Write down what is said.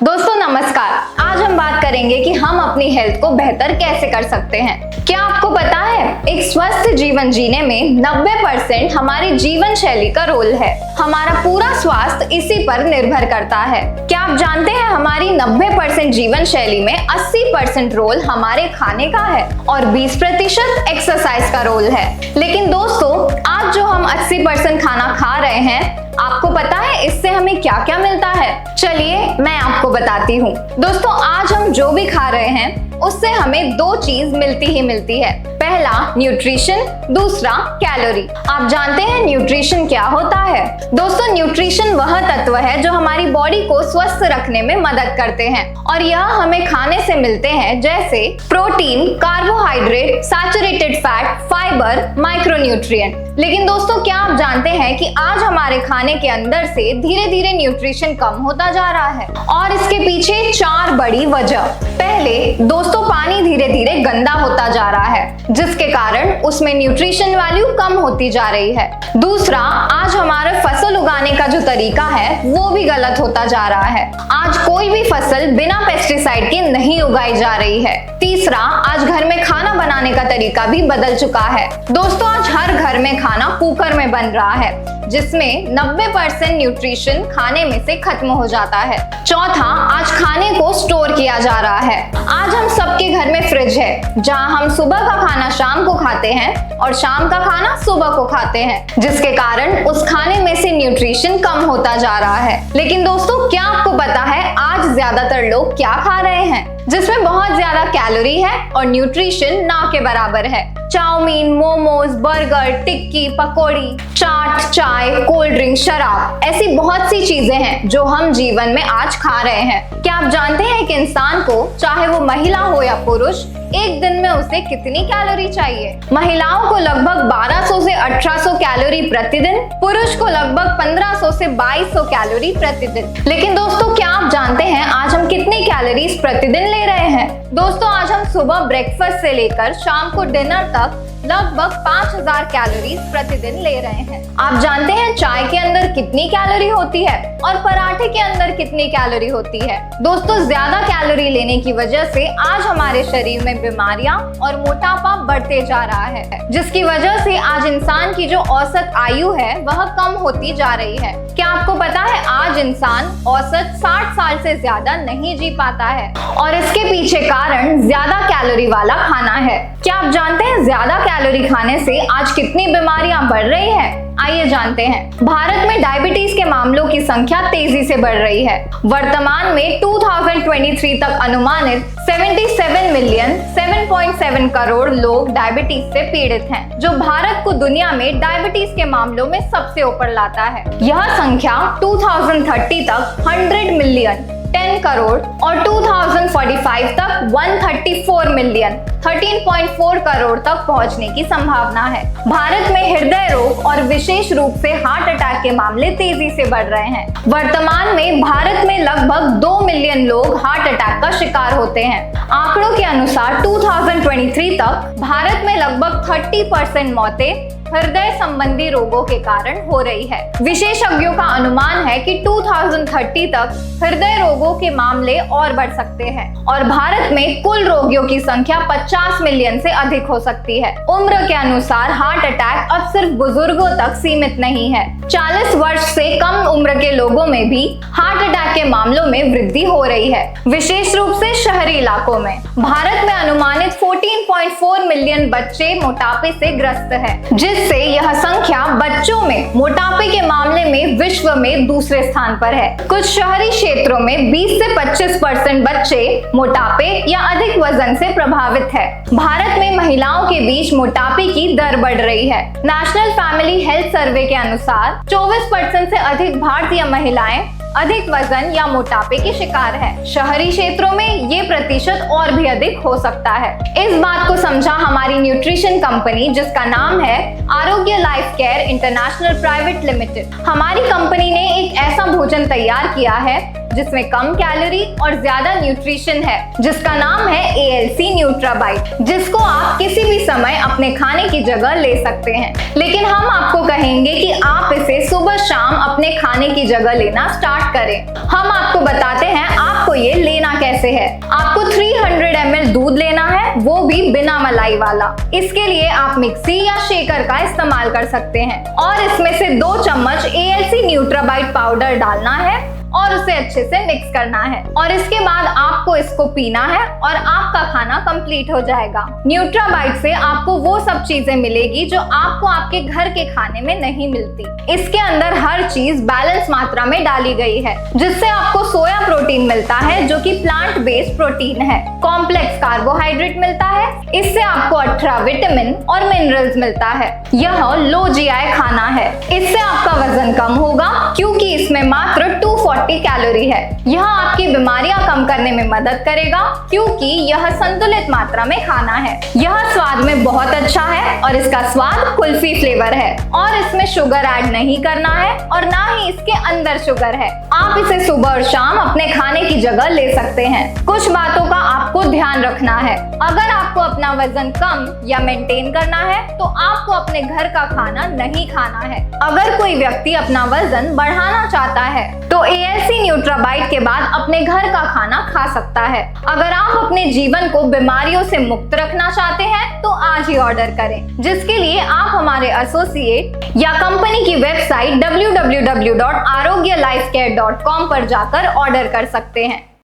दोस्तों नमस्कार। आज हम बात करेंगे कि हम अपनी हेल्थ को बेहतर कैसे कर सकते हैं। क्या आपको पता है एक स्वस्थ जीवन जीने में 90% हमारी जीवन शैली का रोल है। हमारा पूरा स्वास्थ्य इसी पर निर्भर करता है। क्या आप जानते हैं हमारी 90% जीवन शैली में 80% रोल हमारे खाने का है और 20% एक्सरसाइज का रोल है। लेकिन दोस्तों आज जो हम 80% खाना खा रहे हैं, आपको पता है इससे हमें क्या क्या मिलता है? चलिए मैं आपको बताती हूँ। दोस्तों आज हम जो भी खा रहे हैं उससे हमें दो चीज मिलती ही मिलती है। पहला न्यूट्रिशन, दूसरा कैलोरी। आप जानते हैं न्यूट्रिशन क्या होता है? दोस्तों न्यूट्रिशन वह तत्व है जो हमारी बॉडी को स्वस्थ रखने में मदद करते हैं और यह हमें खाने से मिलते हैं, जैसे protein, carbohydrate, saturated fat, fibre, micronutrient. लेकिन दोस्तों क्या आप जानते हैं कि आज हमारे खाने के अंदर से धीरे धीरे न्यूट्रिशन कम होता जा रहा है और इसके पीछे 4 बड़ी वजह। पहले दोस्तों पानी धीरे धीरे गंदा होता जा रहा है, जिसके कारण उसमें न्यूट्रिशन वैल्यू कम होती जा रही है। दूसरा, आज हमारा फसल उगाने का जो तरीका है वो भी गलत होता जा रहा है। आज कोई भी फसल बिना पेस्टिसाइड के नहीं उगाई जा रही है। तीसरा, आज घर में खाना बनाने का तरीका भी बदल चुका है। दोस्तों आज हर घर में खाना कुकर में बन रहा है, जिसमें 90% न्यूट्रिशन खाने में से खत्म हो जाता है। चौथा, आज खाने को स्टोर किया जा रहा है। आज हम सबके घर में फ्रिज है, जहां हम सुबह का खाना शाम को खाते हैं और शाम का खाना सुबह को खाते हैं, जिसके कारण उस खाने में से न्यूट्रिशन कम होता जा रहा है। लेकिन दोस्तों क्या आपको पता है आज ज्यादातर लोग क्या खा रहे हैं, जिसमें बहुत ज्यादा कैलोरी है और न्यूट्रिशन ना के बराबर है? चाउमीन, मोमोज, बर्गर, टिक्की, पकौड़ी, चाट, चाय, कोल्ड ड्रिंक, शराब, ऐसी बहुत सी चीजें हैं जो हम जीवन में आज खा रहे हैं। क्या आप जानते हैं कि इंसान को, चाहे वो महिला हो या पुरुष, एक दिन में उसे कितनी कैलोरी चाहिए? महिलाओं को लगभग 1200 से 1800 कैलोरी प्रतिदिन, पुरुष को लगभग 1500 से 2200 कैलोरी प्रतिदिन। लेकिन दोस्तों क्या आप जानते हैं आज हम कितनी कैलोरीज प्रतिदिन ले रहे हैं? दोस्तों आज हम सुबह ब्रेकफास्ट से लेकर शाम को डिनर तक लगभग 5000 कैलोरीज प्रतिदिन ले रहे हैं। आप जानते हैं चाय के अंदर कितनी कैलोरी होती है और पराठे के अंदर कितनी कैलोरी होती है? दोस्तों ज्यादा कैलोरी लेने की वजह से आज हमारे शरीर में बीमारियां और मोटापा बढ़ते जा रहा है, जिसकी वजह से आज इंसान की जो औसत आयु है वह कम होती जा रही है। क्या आपको पता है आज इंसान औसत 60 साल से ज्यादा नहीं जी पाता है और इसके पीछे कारण ज्यादा कैलोरी वाला खाना है। क्या आप जानते हैं ज्यादा कैलोरी खाने से आज कितनी बीमारियां बढ़ रही है? आइए जानते हैं। भारत में डायबिटीज के मामलों की संख्या तेजी से बढ़ रही है। वर्तमान में 2023 तक अनुमानित 77 मिलियन 7.7 करोड़ लोग डायबिटीज से पीड़ित हैं, जो भारत को दुनिया में डायबिटीज के मामलों में सबसे ऊपर लाता है। यह संख्या 2030 तक 100 मिलियन 10 करोड़ और 2045 तक 134 मिलियन 13.4 करोड़ तक पहुंचने की संभावना है। भारत में हृदय रोग और विशेष रूप से हार्ट अटैक के मामले तेजी से बढ़ रहे हैं। वर्तमान में भारत में लगभग 2 मिलियन लोग हार्ट अटैक का शिकार होते हैं। आंकड़ों के अनुसार 2023 तक भारत में लगभग 30% मौतें हृदय संबंधी रोगों के कारण हो रही है। विशेषज्ञों का अनुमान है कि 2030 तक हृदय रोगों के मामले और बढ़ सकते हैं और भारत में कुल रोगियों की संख्या 50 मिलियन से अधिक हो सकती है। उम्र के अनुसार हार्ट अटैक अब सिर्फ बुजुर्गों तक सीमित नहीं है। 40 वर्ष से कम उम्र के लोगों में भी हार्ट अटैक के मामलों में वृद्धि हो रही है, विशेष रूप से शहरी इलाकों में। भारत में अनुमानित 14.4 मिलियन बच्चे मोटापे से ग्रस्त हैं, जिससे यह संख्या बच्चों में मोटापे के मामले में विश्व में दूसरे स्थान पर है। कुछ शहरी क्षेत्रों में 20 से 25% बच्चे मोटापे या अधिक वजन से प्रभावित है। भारत में महिलाओं के बीच मोटापे की दर बढ़ रही है। नेशनल फैमिली हेल्थ सर्वे के अनुसार 24% से अधिक भारतीय महिलाएं अधिक वजन या मोटापे के शिकार है। शहरी क्षेत्रों में ये प्रतिशत और भी अधिक हो सकता है। इस बात को समझा हमारी न्यूट्रिशन कंपनी, जिसका नाम है आरोग्य life care international private limited. हमारी कंपनी ने एक ऐसा भोजन तैयार किया है जिसमें कम कैलोरी और ज्यादा न्यूट्रिशन है, जिसका नाम है ALC न्यूट्राबाइट, जिसको आप किसी भी समय अपने खाने की जगह ले सकते हैं। लेकिन हम आपको कहेंगे कि आप इसे सुबह शाम अपने खाने की जगह लेना स्टार्ट करें। हम आपको बताते हैं आपको ये लेना कैसे है। आपको 300 ml दूध लेना है, वो भी बिना मलाई वाला। इसके लिए आप मिक्सी या शेकर का इस्तेमाल कर सकते हैं और इसमें से 2 चम्मच ALC न्यूट्राबाइट पाउडर डालना है और उसे अच्छे से मिक्स करना है और इसके बाद आपको इसको पीना है और आपका खाना कंप्लीट हो जाएगा। न्यूट्राबाइट से आपको वो सब चीजें मिलेगी जो आपको आपके घर के खाने में नहीं मिलती। इसके अंदर हर चीज बैलेंस मात्रा में डाली गई है, जिससे आपको सोया प्रोटीन मिलता है जो कि प्लांट बेस्ड प्रोटीन है। कॉम्प्लेक्स कार्बोहाइड्रेट मिलता है, इससे आपको 18 विटामिन और मिनरल्स मिलता है। यह लो GI खाना है, इससे आपका वजन कम होगा क्योंकि इसमें मात्र 240 कैलोरी है। यह आपकी बीमारियां कम करने में मदद करेगा क्योंकि यह संतुलित मात्रा में खाना है। यह स्वाद में बहुत अच्छा है और इसका स्वाद कुल्फी फ्लेवर है और इसमें शुगर ऐड नहीं करना है और ना ही इसके अंदर शुगर है। आप इसे सुबह और शाम अपने खाने की जगह ले सकते हैं। कुछ बातों का आपको ध्यान रखना है। अगर आपको अपना वजन कम या मेंटेन करना है तो आपको अपने घर का खाना नहीं खाना है। अगर कोई व्यक्ति अपना वजन बढ़ाना चाहता है तो ALC न्यूट्राबाइट के बाद अपने घर का खाना खा सकता है। अगर आप अपने जीवन को बीमारियों से मुक्त रखना चाहते हैं तो आज ही ऑर्डर करें, जिसके लिए आप हमारे एसोसिएट या कंपनी की वेबसाइट www.arogyalifecare.com पर जाकर ऑर्डर कर सकते हैं।